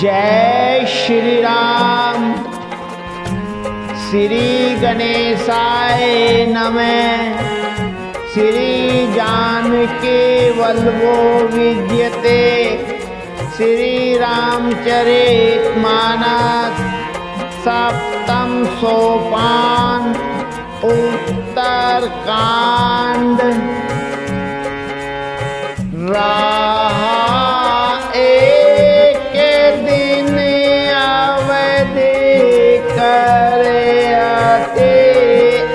जय श्री राम। श्री गणेशाय नमः। श्री जानकी वल्लभो विद्यते। श्री रामचरितमानस सप्तम सोपान उत्तरकांड। एक दिन अवधि करे आते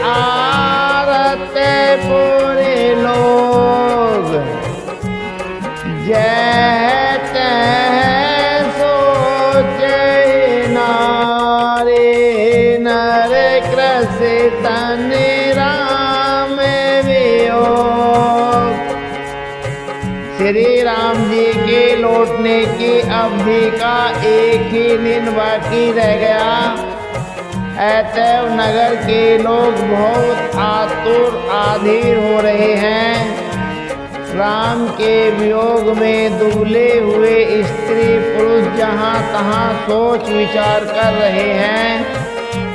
आरते पूरे लोग। जैते सोचे नारे नर कृषि तन राम वियोग। श्री राम जी के लौटने की अवधि का एक ही दिन बाकी रह गया। अतएव नगर के लोग बहुत आतुर आधीर हो रहे हैं। राम के वियोग में दुबले हुए स्त्री पुरुष जहाँ तहाँ सोच विचार कर रहे हैं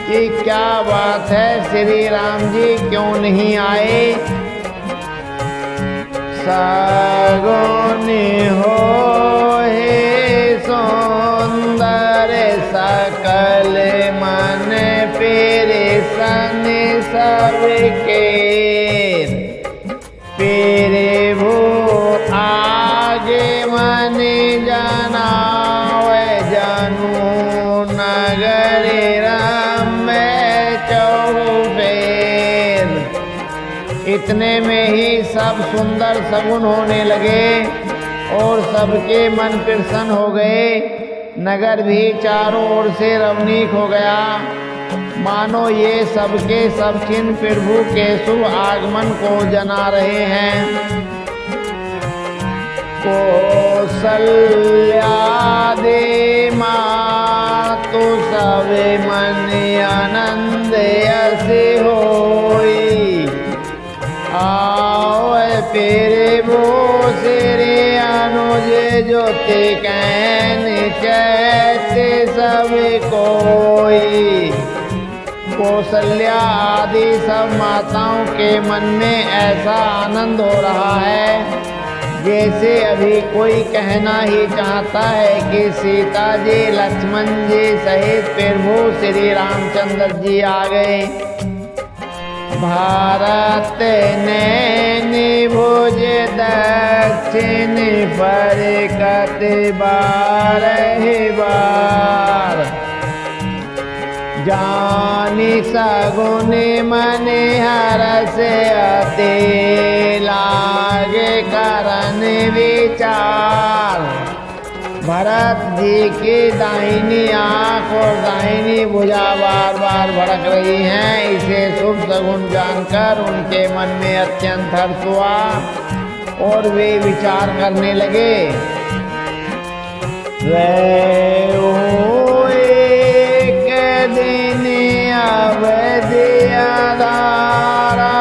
कि क्या बात है, श्री राम जी क्यों नहीं आए। सगुनी हो हे सुंदर सकल मन पेरे सन सबके। पेरे भू आगे मन जनावे जनू नगरे राम चौबेर। इतने में ही सब सुंदर सगुन होने लगे और सबके मन प्रसन्न हो गए। नगर भी चारों ओर से रमणीक हो गया, मानो ये सबके सब चिन्ह प्रभु के शुभ आगमन को जना रहे हैं। कौसल्यादि मातु सब मन आनंद ऐसे होई। आओ पेरे वो श्री अनुज ज्योति कहन कहते सब कोई। कौशल्या आदि सब माताओं के मन में ऐसा आनंद हो रहा है जैसे अभी कोई कहना ही चाहता है कि सीता जी लक्ष्मण जी सहित प्रभु श्री रामचंद्र जी आ गए। भारत नैनी भुज दक्षिण पर कत बार। जानी सगुनी मन हरस अति लागे करन विचार। भरत जी की दाहिनी आंख और दाहिनी भुजा बार बार भड़क रही हैं। इसे शुभ सगुन जानकर उनके मन में अत्यंत हर्ष हुआ और वे विचार करने लगे। एक दिन अवधि आधारा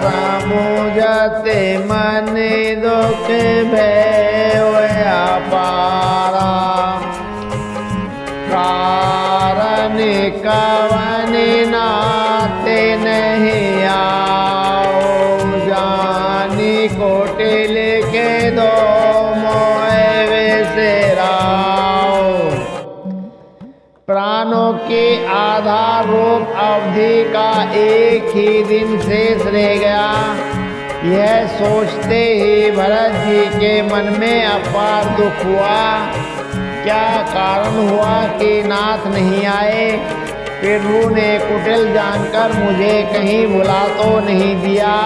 समुझते मन दुख भय अपारा। कारण कवन नाते नहीं आओ जानी कोटिल के दो मोए से राओ। प्राणों के आधार रूप अवधि का एक ही दिन शेष रह गया। यह सोचते ही भरत जी के मन में अपार दुख हुआ। क्या कारण हुआ कि नाथ नहीं आए। प्रभु ने कुटिल जानकर मुझे कहीं भुला तो नहीं दिया।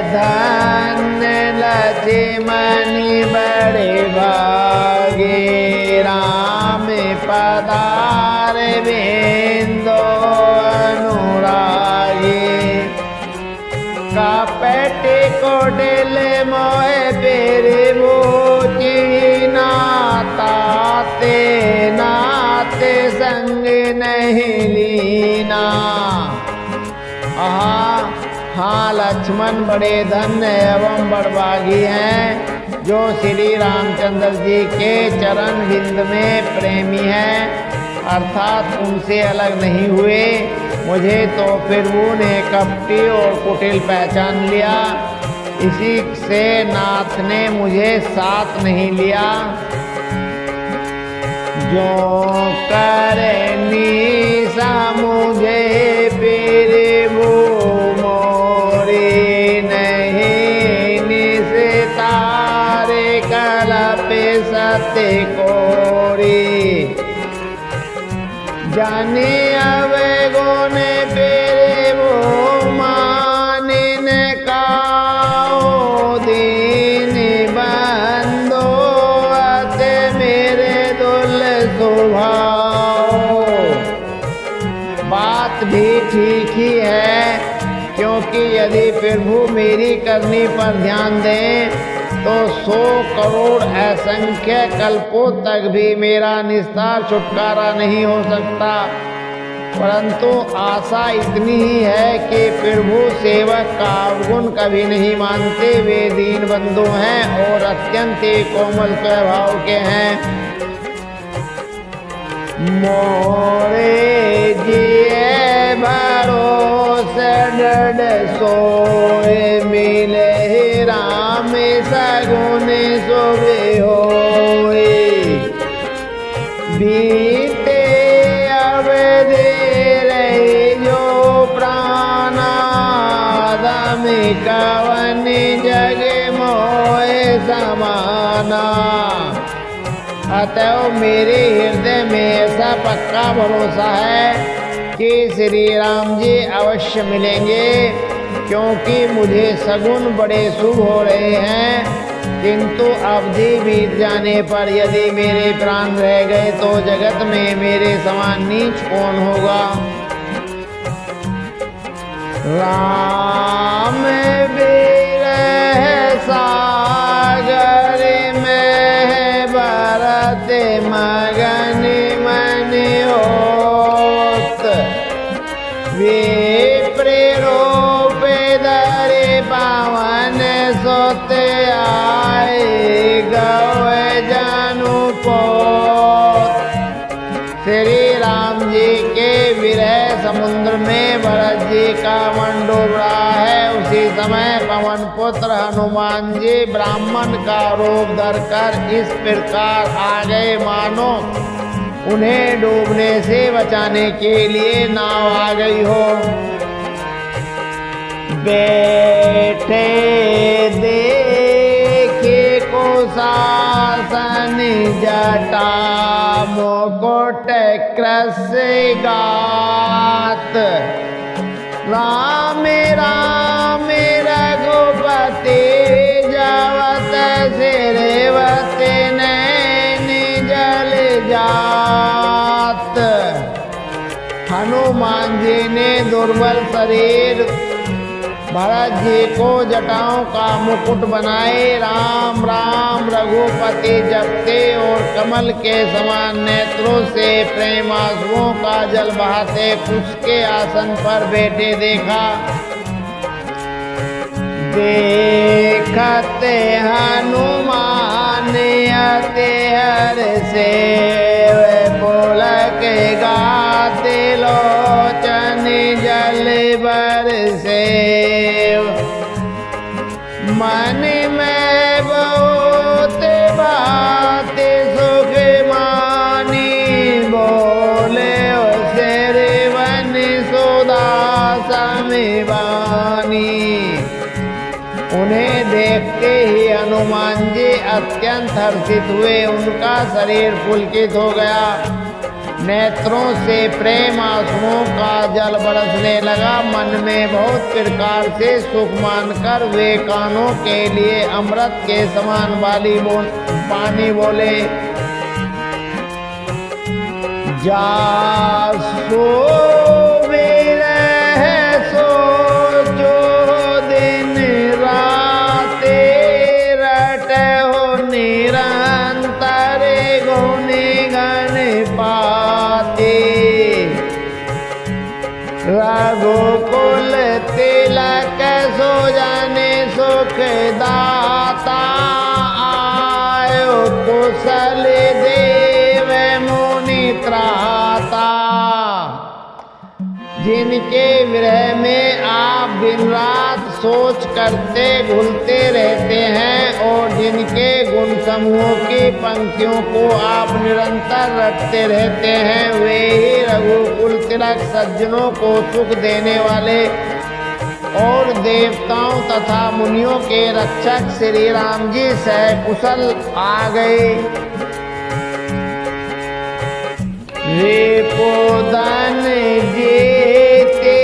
धन्य लक्ष्मण बड़े भागे राम पधार बिंदो अनुरागे। कपट कोटिल मोहे पेरे मोची नाते नाते संग नहीं लीना। हाँ, लक्ष्मण बड़े धन्य एवं बड़भागी हैं जो श्री रामचंद्र जी के चरण बिंद में प्रेमी हैं, अर्थात उनसे अलग नहीं हुए। मुझे तो प्रभु ने कपटी और कुटिल पहचान लिया, इसी से नाथ ने मुझे साथ नहीं लिया। जो करनी सा मुझे प्रभु मोरे नहीं निस्तारे कलप सत्य कोरी। जाने अवे गोने पेरे वो मानिन काओ दीन बंदो अते मेरे दुल स्वभाव। बात भी ठीक ही है, क्योंकि यदि प्रभु मेरी करनी पर ध्यान दें तो 100 करोड़ असंख्य कल्पों तक भी मेरा निस्तार छुटकारा नहीं हो सकता। परंतु आशा इतनी ही है कि प्रभु सेवक का अवगुण कभी नहीं मानते। वे दीन बंधु हैं और अत्यंत ही कोमल स्वभाव के हैं। मोरे जिए भरोसे डड सोए मिले राम सगुन सोवे होए। बीते अब दे रहे जो प्राणा दम कवन जग मोए समाना। अतएव मेरे हृदय में ऐसा पक्का भरोसा है कि श्री राम जी अवश्य मिलेंगे, क्योंकि मुझे सगुन बड़े शुभ हो रहे हैं। किंतु अवधि बीत जाने पर यदि मेरे प्राण रह गए तो जगत में मेरे समान नीच कौन होगा। राम विरह सागर में भरत मगन मन होत। वे प्रेरोप धरे पावन सोत आए गौ जानु पोत। श्री राम जी के विरह समुद्र में भरत जी का मन डूब रहा है। उसी समय पवन पुत्र हनुमान जी ब्राह्मण का रूप धरकर इस प्रकार आ गए मानो उन्हें डूबने से बचाने के लिए नाव आ गई हो। बैठे देखे को शासन जटा मुकुट कृष गात। राम राम रघुपति जवत सिरवत नैन जल जात। हनुमान जी ने दुर्बल शरीर भरत जी को जटाओं का मुकुट बनाए राम राम रघुपति जपते और कमल के समान नेत्रों से प्रेम आंसुओं का जल बहाते उसके आसन पर बैठे देखा। देखते हनुमान अति हर्षे बोलक गाते लोचन जल बरसे। मन में बहुत बात सुख मानी बोले उसे वन सुधा समीबानी। उन्हें देखते ही हनुमान जी अत्यंत हर्षित हुए। उनका शरीर पुलकित हो गया, नेत्रों से प्रेम आंसुओं का जल बरसने लगा। मन में बहुत प्रकार से सुख मानकर वे कानों के लिए अमृत के समान वाली पानी बोले। जासो विरह सोचो दिन रात रटहो निरंतर गुण गण पाते। रघुकुल तिलक सुख दाता आयो कुशल देव मुनि त्राता। जिनके विरह में आप दिन रात सोच करते घुलते रहते हैं और जिनके गुण समूहों की पंक्तियों को आप निरंतर रटते रहते हैं, वे ही रघुकुल तिलक सज्जनों को सुख देने वाले और देवताओं तथा मुनियों के रक्षक श्री राम जी सकुशल आ गए। रिपुदन जेते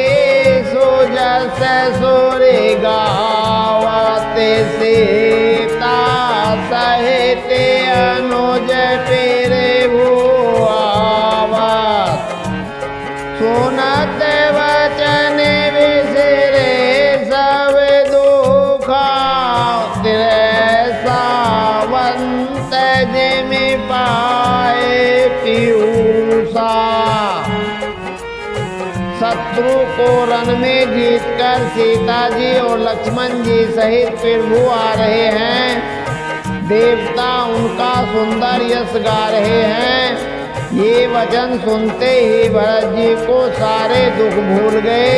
सो जस सोरे गावते सीता सहिते अनुज पेरे भुआवत। सुनत वचन विसरे सब दुखा सावंत जिमि पाए पीयूषा। शत्रु को रण में जीतकर सीता जी और लक्ष्मण जी सहित प्रभु आ रहे हैं। देवता उनका सुंदर यश गा रहे हैं। ये वचन सुनते ही भरत जी को सारे दुख भूल गए।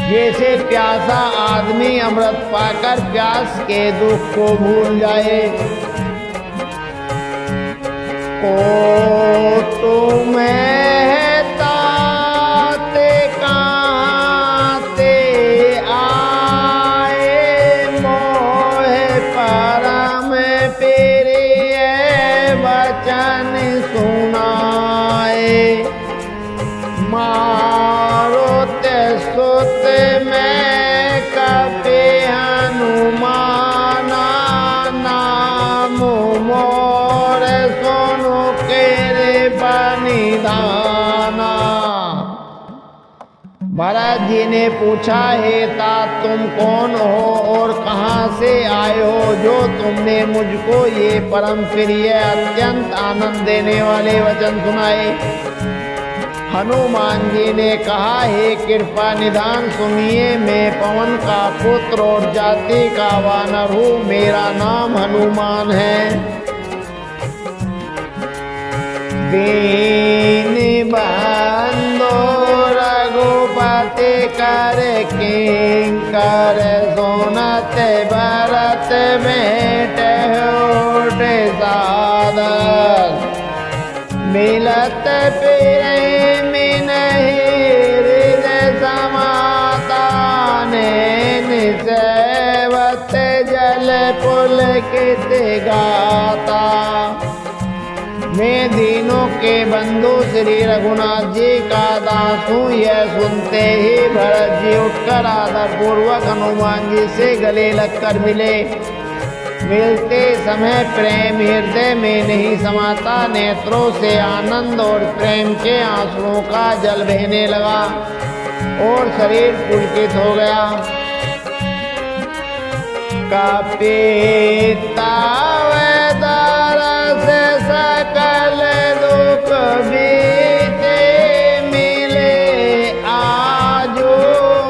जैसे प्यासा आदमी अमृत पाकर प्यास के दुख को भूल जाए। को तुम्हें ताते काते आए मोहे परम प्रिय वचन सुनाए। मारो ते सुत में कपि हनुमाना नाम मोर सोनु केरे बनिधाना। भरत जी ने पूछा, हे तात तुम कौन हो और कहाँ से आए हो जो तुमने मुझको ये परम प्रिय अत्यंत आनंद देने वाले वचन सुनाए। हनुमान जी ने कहा, हे कृपा निधान सुनिए, मैं पवन का पुत्र और जाति का वानर हूँ। मेरा नाम हनुमान है। दीन बंधु रघुपति कर किंकर सुनत भरत भेंट होठ सादर। मिलत प्रेम नहीं हृदय समातान निसेवत जल पुलकित गाता। मैं दीनों के बंधु श्री रघुनाथ जी का दास हूँ। यह सुनते ही भरत जी उठकर आदर पूर्वक हनुमान जी से गले लगकर मिले। मिलते समय प्रेम हृदय में नहीं समाता। नेत्रों से आनंद और प्रेम के आंसुओं का जल बहने लगा और शरीर पुलकित हो गया। कपिता दरस सकल दुख बीते मिले आजो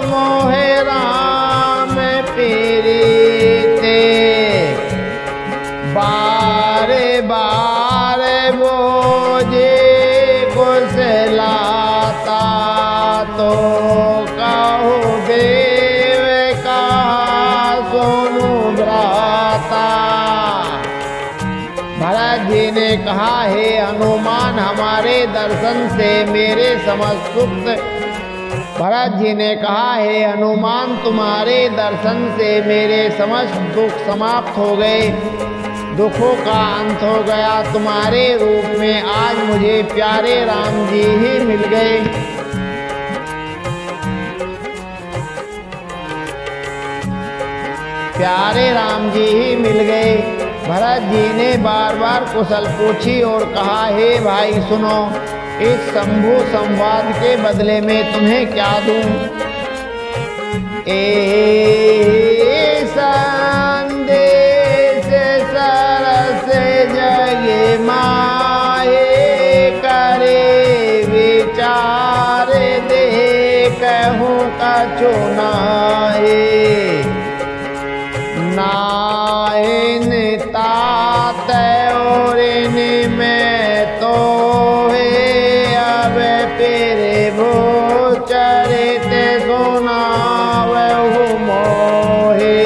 मोहे राम प्रीते। बारे बारे बोझे कुशलाता तो कहो देव का सोनु भ्राता। भरत जी ने कहा, हे हनुमान हमारे दर्शन से मेरे समस्त सुख। भरत जी ने कहा, हे हनुमान तुम्हारे दर्शन से मेरे समस्त दुख समाप्त हो गए। दुखों का अंत हो गया। तुम्हारे रूप में आज मुझे प्यारे राम जी ही मिल गए। प्यारे राम जी ही मिल गए। भरत जी ने बार बार कुशल पूछी और कहा, हे भाई सुनो, इस शंभु संवाद के बदले में तुम्हें क्या दूं? संदेश सरस जगे माए करे विचार दे कहूँ कछु नाए। नाहिन तात और में तो है अब पेरे भो चरित सुनावहु मोहे।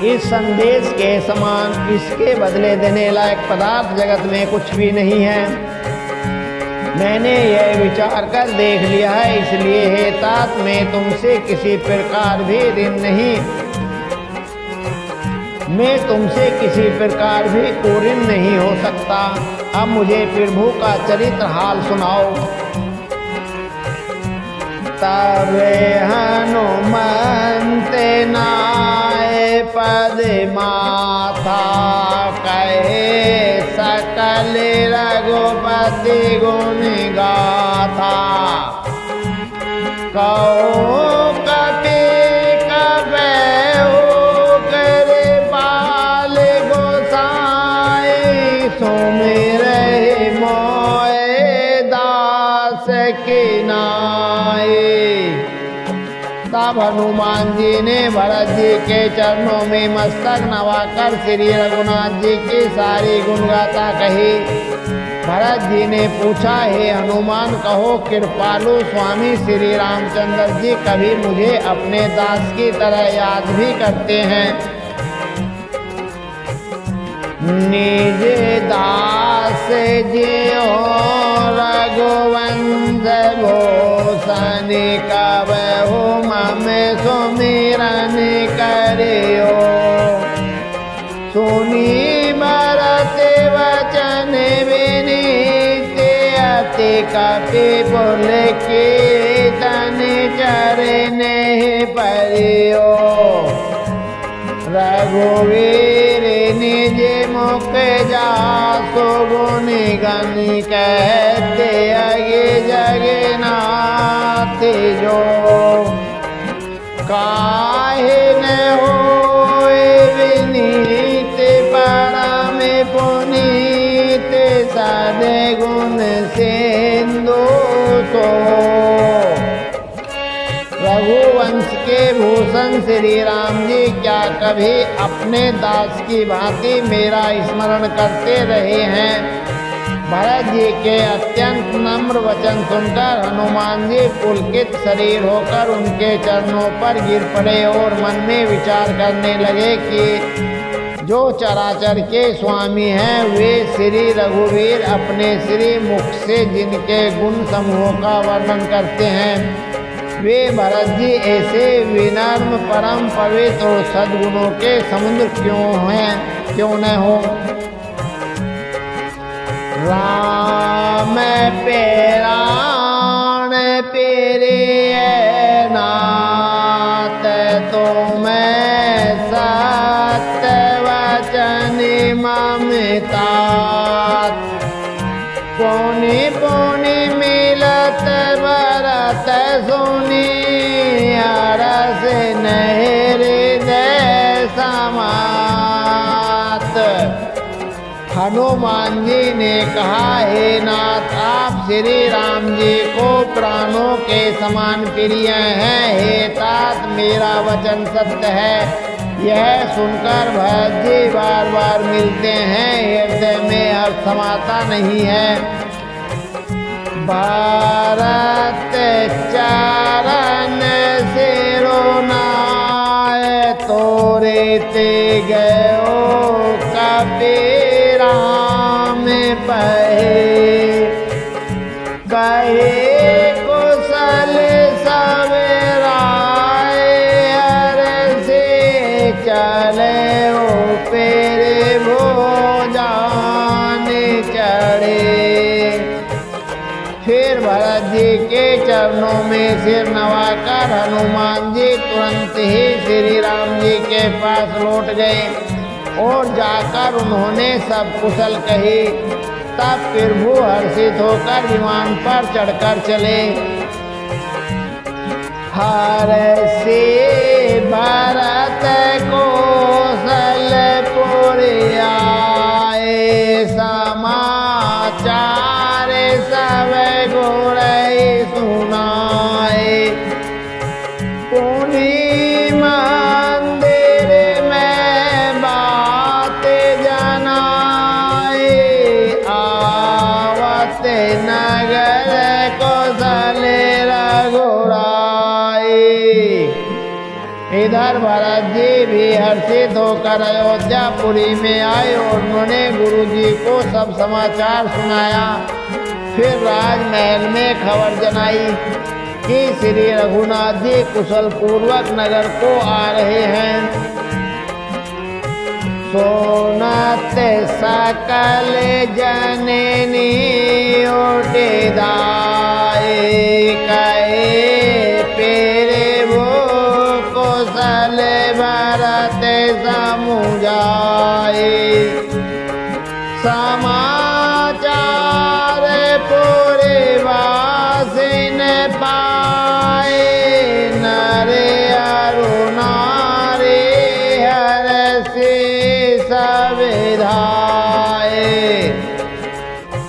इस संदेश के समान इसके बदले देने लायक पदार्थ जगत में कुछ भी नहीं है। मैंने यह विचार कर देख लिया है, इसलिए हे तात मैं तुमसे किसी प्रकार भी ऋण नहीं, मैं तुमसे किसी प्रकार भी कुऋण नहीं हो सकता। अब मुझे प्रभु का चरित्र हाल सुनाओ। तब हनुमंत नाय पद माथा कहे सकल रघुपति गुण गाथा। कहो कपि कबहु करे बाल गोसाई सुमिरहि मोहि दास की नाई। तब हनुमान जी ने भरत जी के चरणों में मस्तक नवाकर श्री रघुनाथ जी की सारी गुणगाथा कही। भरत जी ने पूछा, हे हनुमान कहो कृपालु स्वामी श्री रामचंद्र जी कभी मुझे अपने दास की तरह याद भी करते हैं? निज दास जियो रघुवंश भूषण कबहु मम सुमिरन करियो। सुनी भरत वचन विनीत अति कपि पुल के तन चरण परियो। रघुवीर निज मुख जासु गुण गण कहते अगे जगन्नाथ जो। काहे न होए विनीत परम पुनीत सद्गुण सिंधु सो। रघुवंश के भूषण श्री राम जी क्या कभी अपने दास की भांति मेरा स्मरण करते रहे हैं? भरत जी के अत्यंत नम्र वचन सुनकर हनुमान जी पुलकित शरीर होकर उनके चरणों पर गिर पड़े और मन में विचार करने लगे कि जो चराचर के स्वामी हैं वे श्री रघुवीर अपने श्री मुख से जिनके गुण समूहों का वर्णन करते हैं, वे भरत जी ऐसे विनम्र परम पवित्र और सद्गुणों के समुद्र क्यों न हो। राम पेराण पेरे नाथ तुम सत्य वचन ममता। पुनि पुनि मिलत भरत सुनी अरस हृदय समात। हनुमान जी ने कहा, हे नाथ आप श्री राम जी को प्राणों के समान प्रिय हैं। हे तात मेरा वचन सत्य है। यह सुनकर भरत जी बार बार मिलते हैं, हृदय में हर्ष समाता नहीं है। भारत चरण सिरोनाय तोरे ते गयो कपि राम पहे। कहे कुशल सब राय हर से चले पेरे भोजान चढ़े। फिर भरत जी के चरणों में सिर नवाकर हनुमान जी तुरंत ही श्री राम जी के पास लौट गए और जाकर उन्होंने सब कुशल कही। तब प्रभु हर्षित होकर विमान पर चढ़कर चले। हर से भरत कौशलपुर आए समाचार सब गुण सुना। इधर भरत जी भी हर्षित होकर अयोध्यापुरी में आए और उन्होंने गुरु जी को सब समाचार सुनाया। फिर राजमहल में खबर जनाई कि श्री रघुनाथ जी कुशल पूर्वक नगर को आ रहे हैं। सोनत सकल जननी ओटे दाए कहे पेरे वो कुशल भरत समुझाए। समाचार पूरे वासिन पाए नर अरु नारी हर्षि विधाए।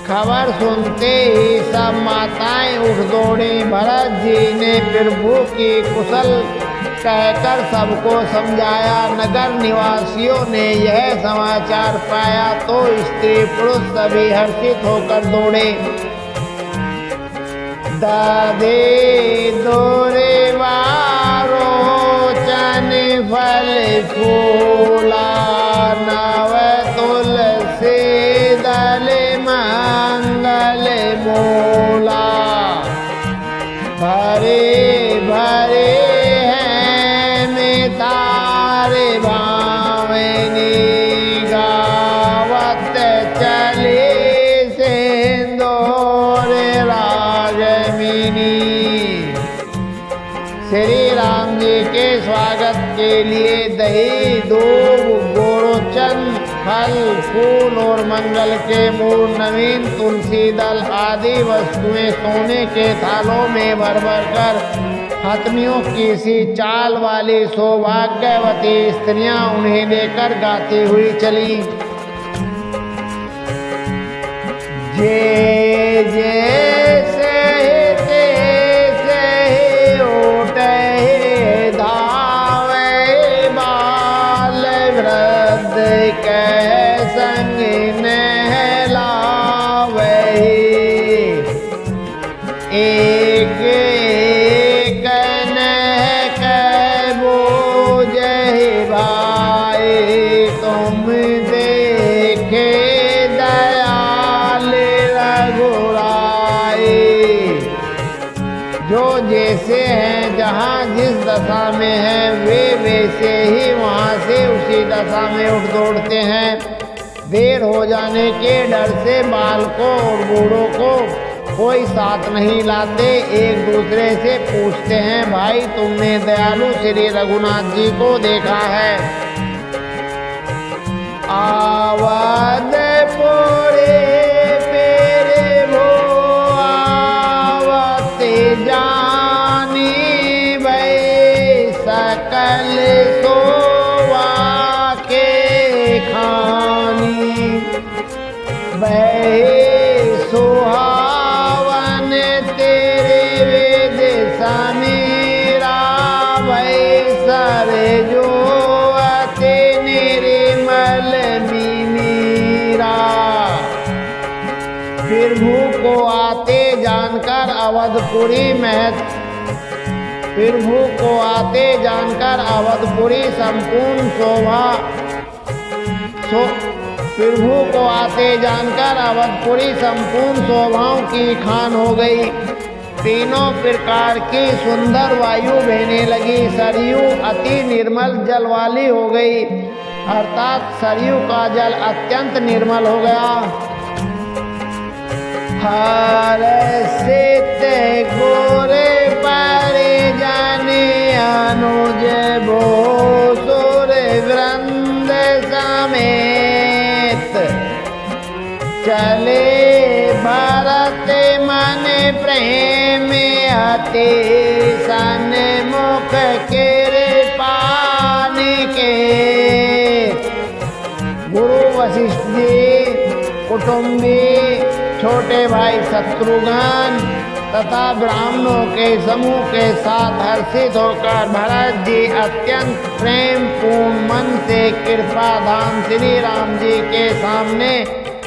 खबर सुनते ही सब माताएं उठ दौड़ी। भरत जी ने प्रभु की कुशल कहकर सबको समझाया। नगर निवासियों ने यह समाचार पाया तो स्त्री पुरुष सभी हर्षित होकर दौड़े। दादे दोरे वारो चन फल फूला नव तुलसी दल मंगल मूला। भरे भरे हैं मितारे भावनी गावत चले सिंदूर रागमिनी। श्री राम जी के स्वागत के लिए दही दूब गोरोचन फल फूल और मंगल के मूल नवीन तुलसी दल आदि वस्तुएं सोने के थालों में भर भर कर हथनियों की सी चाल वाली सौभाग्यवती स्त्रियां उन्हें लेकर गाती हुई चली। जे जैसे कह संग नहलावही। एक एक नह बोझहि भाई तुम देखे दयाल रघुराई। जो जैसे हैं जहाँ जिस दशा में हैं वे वैसे ही वहाँ से उसी दशा में उठ दौड़ते हैं। देर हो जाने के डर से बालकों और बूढ़ों को कोई साथ नहीं लाते। एक दूसरे से पूछते हैं भाई तुमने दयालु श्री रघुनाथ जी को देखा है? आवद पूरे पेरे वो आवते जानी भई सकल सोवा के खानी। भई सुहावन तेरे वेद समीरा भई सर जो अति निर्मल मीरा। प्रभु को आते जानकर अवधपुरी संपूर्ण शोभाओं की खान हो गई। तीनों प्रकार की सुंदर वायु बहने लगी। सरयू अति निर्मल जल वाली हो गई, अर्थात सरयू का जल अत्यंत निर्मल हो गया। हर्षित गोरे परिजन अनुज भूसुर वृंद समेत चले भरत मन प्रेम अति सन्मुख कृपान के। गुरु वशिष्ठ जी, कुटुंबी, छोटे भाई शत्रुघ्न तथा ब्राह्मणों के समूह के साथ हर्षित होकर भरत जी अत्यंत प्रेम पूर्ण मन से कृपा धाम श्री राम जी के सामने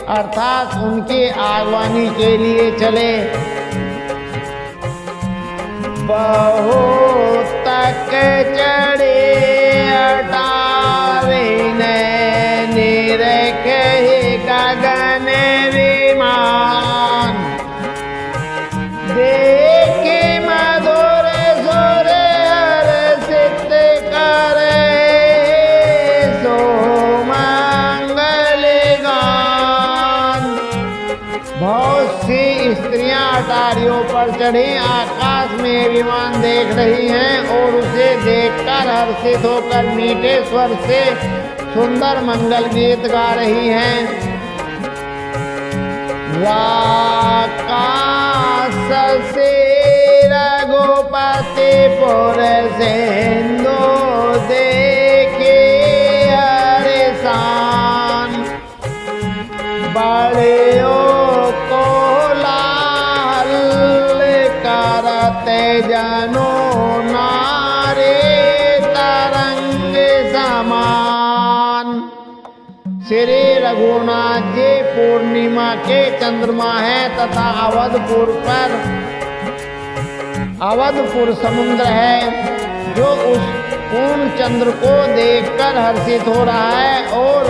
अर्थात उनकी आगवानी के लिए चले। बहुत तक चढ़े ऊपर चढ़ी आकाश में विमान देख रही हैं और उसे देखकर हर्षित होकर मीठे स्वर से सुंदर मंगल गीत गा रही हैं। आकाश से रघुपति पुर सिंधु देखे हरिसान, बड़े जनो नारे तरंग समान। श्री रघुनाथ जी पूर्णिमा के चंद्रमा है तथा अवधपुर समुद्र है जो उस पूर्ण चंद्र को देखकर हर्षित हो रहा है और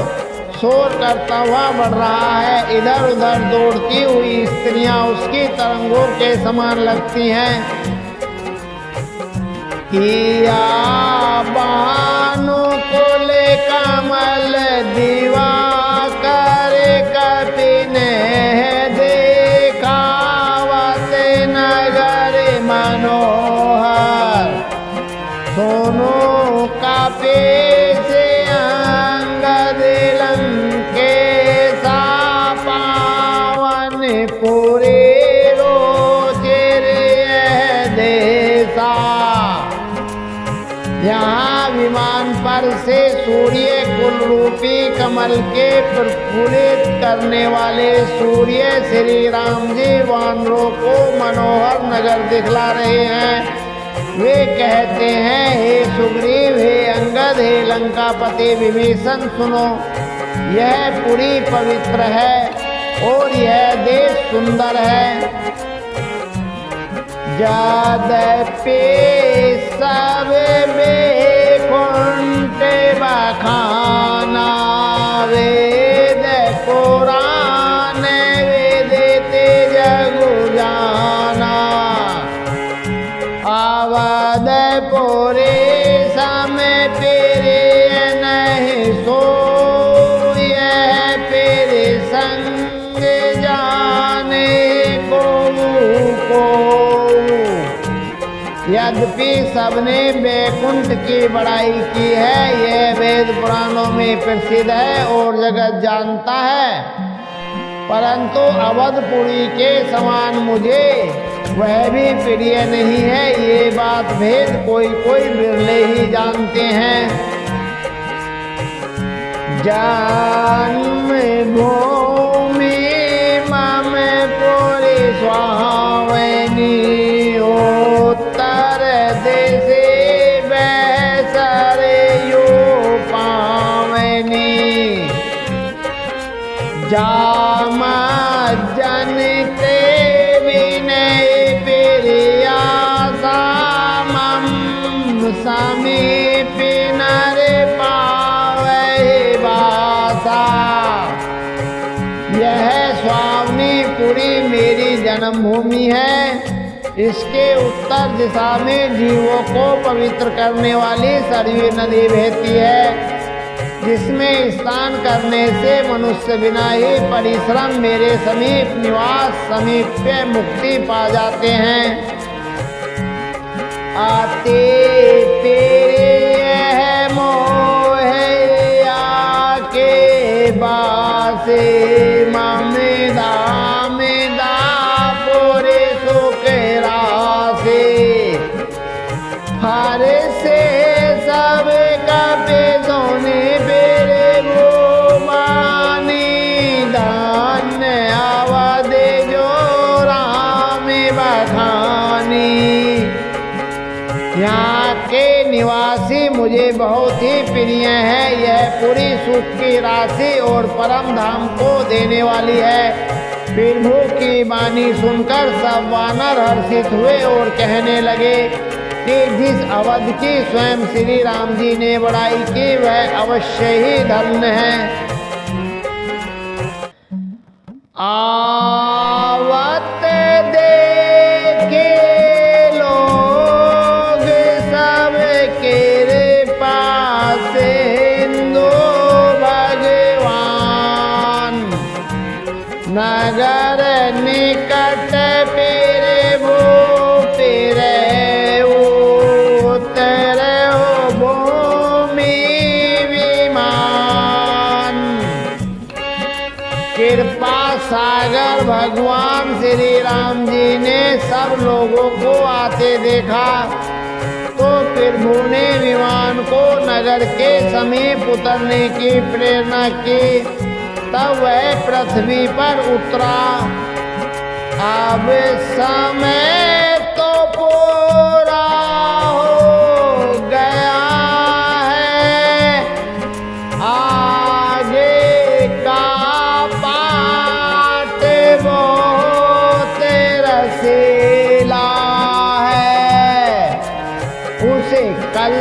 शोर करता हुआ बढ़ रहा है। इधर उधर दौड़ती हुई स्त्रियां उसकी तरंगों के समान लगती हैं। किया बानु कुल कमल दिवाकर कपिने देखावत नगर मनोहर, सोनो कापे से अंगद लंकेशा पावन पूरे यहाँ विमान पर से सूर्य कुल रूपी कमल के प्रफुल्लित करने वाले सूर्य श्री राम जी वानरों को मनोहर नगर दिखला रहे हैं। वे कहते हैं, हे सुग्रीव, हे अंगद, हे लंकापति विभीषण, सुनो, यह पुरी पवित्र है और यह देश सुंदर है। यद्यपि सब वैकुंठ बखाना, वेद पुराण वेदते जगु जाना, अवधपुरी समय प्रिय नहीं सोय, फिर संग जाने को यद्यपि सबने वैकुंठ की बड़ाई की है, यह वेद पुराणों में प्रसिद्ध है और जगत जानता है, परंतु अवधपुरी के समान मुझे वह भी प्रिय नहीं है। ये बात भेद कोई कोई बिरले ही जानते हैं। जन्म भूमि मम पुरी स्वामिनी, उत्तर देशे बैसरयू पावनी, जामा जनिते विनय प्रिया सामम समीप नर पावै वासा। यह स्वामिनीपुरी मेरी जन्मभूमि है। इसके उत्तर दिशा में जीवों को पवित्र करने वाली सरयू नदी बहती है, जिसमें स्नान करने से मनुष्य बिना ही परिश्रम मेरे समीप निवास समीप्य मुक्ति पा जाते हैं। आते तेरे मोहया के बासे ममदा मिदा पूरे सुख रासे, हर से सब कपे सोने पेरे वो मानी, दान आवाद जो राम बखानी। यहाँ के निवासी मुझे बहुत ही प्रिय है। यह पूरी सुख की राशि और परम धाम को देने वाली है। प्रभु की वाणी सुनकर सब वानर हर्षित हुए और कहने लगे कि जिस अवध की स्वयं श्री राम जी ने बड़ाई की वह अवश्य ही धन्य है। आवत देखे लोग सब के पास हिंदू भगवान, नगर निकट पेरे वो भगवान श्री राम जी ने सब लोगों को आते देखा तो प्रभु ने विमान को नगर के समीप उतरने की प्रेरणा की। तब वह पृथ्वी पर उतरा। अब समय तो पूरा हो गया है, आगे का पाठ बहुत रसीला है, उसे कल